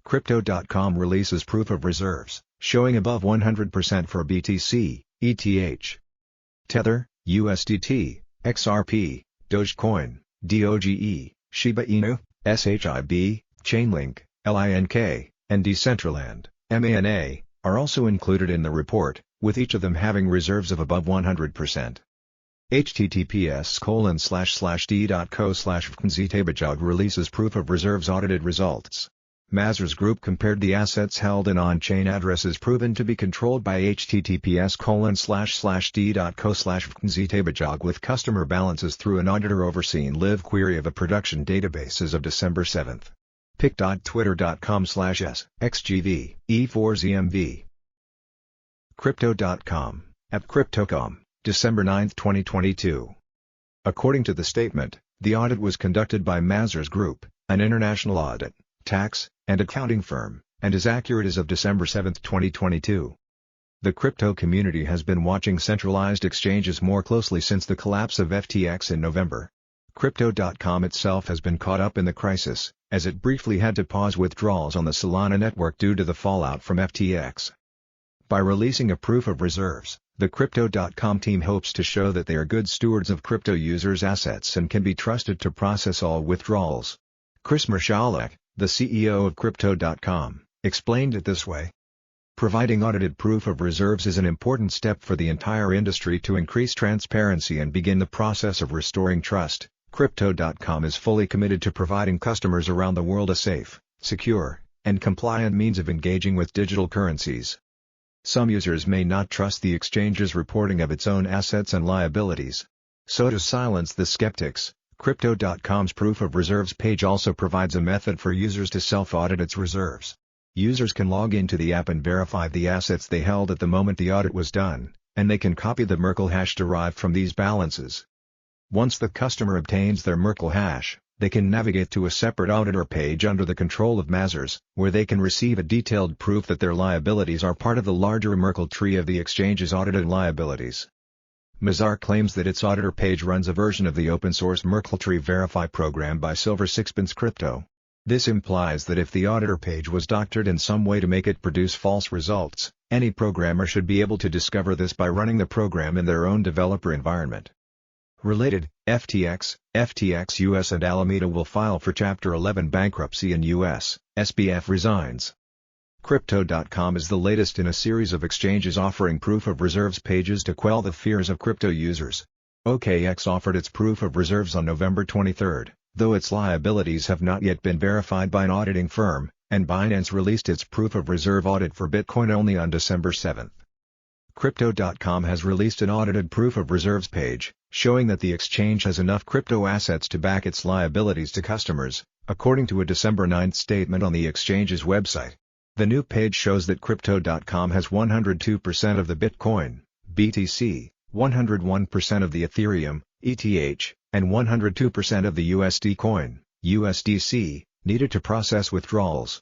Crypto.com releases proof of reserves, showing above 100% for BTC, ETH, Tether, USDT, XRP, Dogecoin, DOGE, Shiba Inu, SHIB, Chainlink, LINK, and Decentraland, MANA, are also included in the report, with each of them having reserves of above 100%. https://d.co/fknzitabajog releases proof of reserves audited results. Mazars Group compared the assets held in on-chain addresses proven to be controlled by https://d.co/fknzitabajog with customer balances through an auditor-overseen live query of a production database as of December 7. pic.twitter.com/s/xgv e4zmv. Crypto.com, at Crypto.com, December 9, 2022. According to the statement, the audit was conducted by Mazars Group, an international audit, tax, and accounting firm, and is accurate as of December 7, 2022. The crypto community has been watching centralized exchanges more closely since the collapse of FTX in November. Crypto.com itself has been caught up in the crisis, as it briefly had to pause withdrawals on the Solana network due to the fallout from FTX. By releasing a proof of reserves, the Crypto.com team hopes to show that they are good stewards of crypto users' assets and can be trusted to process all withdrawals. Chris Marszalek, the CEO of Crypto.com, explained it this way. Providing audited proof of reserves is an important step for the entire industry to increase transparency and begin the process of restoring trust. Crypto.com is fully committed to providing customers around the world a safe, secure, and compliant means of engaging with digital currencies. Some users may not trust the exchange's reporting of its own assets and liabilities. So to silence the skeptics, Crypto.com's proof of reserves page also provides a method for users to self-audit its reserves. Users can log into the app and verify the assets they held at the moment the audit was done, and they can copy the Merkle hash derived from these balances. Once the customer obtains their Merkle hash, they can navigate to a separate auditor page under the control of Mazars, where they can receive a detailed proof that their liabilities are part of the larger Merkle tree of the exchange's audited liabilities. Mazars claims that its auditor page runs a version of the open-source Merkle Tree Verify program by Silver Sixpence Crypto. This implies that if the auditor page was doctored in some way to make it produce false results, any programmer should be able to discover this by running the program in their own developer environment. Related, FTX, FTX US and Alameda will file for Chapter 11 bankruptcy in US, SBF resigns. Crypto.com is the latest in a series of exchanges offering proof of reserves pages to quell the fears of crypto users. OKX offered its proof of reserves on November 23, though its liabilities have not yet been verified by an auditing firm, and Binance released its proof of reserve audit for Bitcoin only on December 7. Crypto.com has released an audited proof of reserves page, showing that the exchange has enough crypto assets to back its liabilities to customers, according to a December 9 statement on the exchange's website. The new page shows that Crypto.com has 102% of the Bitcoin, BTC, 101% of the Ethereum, ETH, and 102% of the USD coin, USDC, needed to process withdrawals.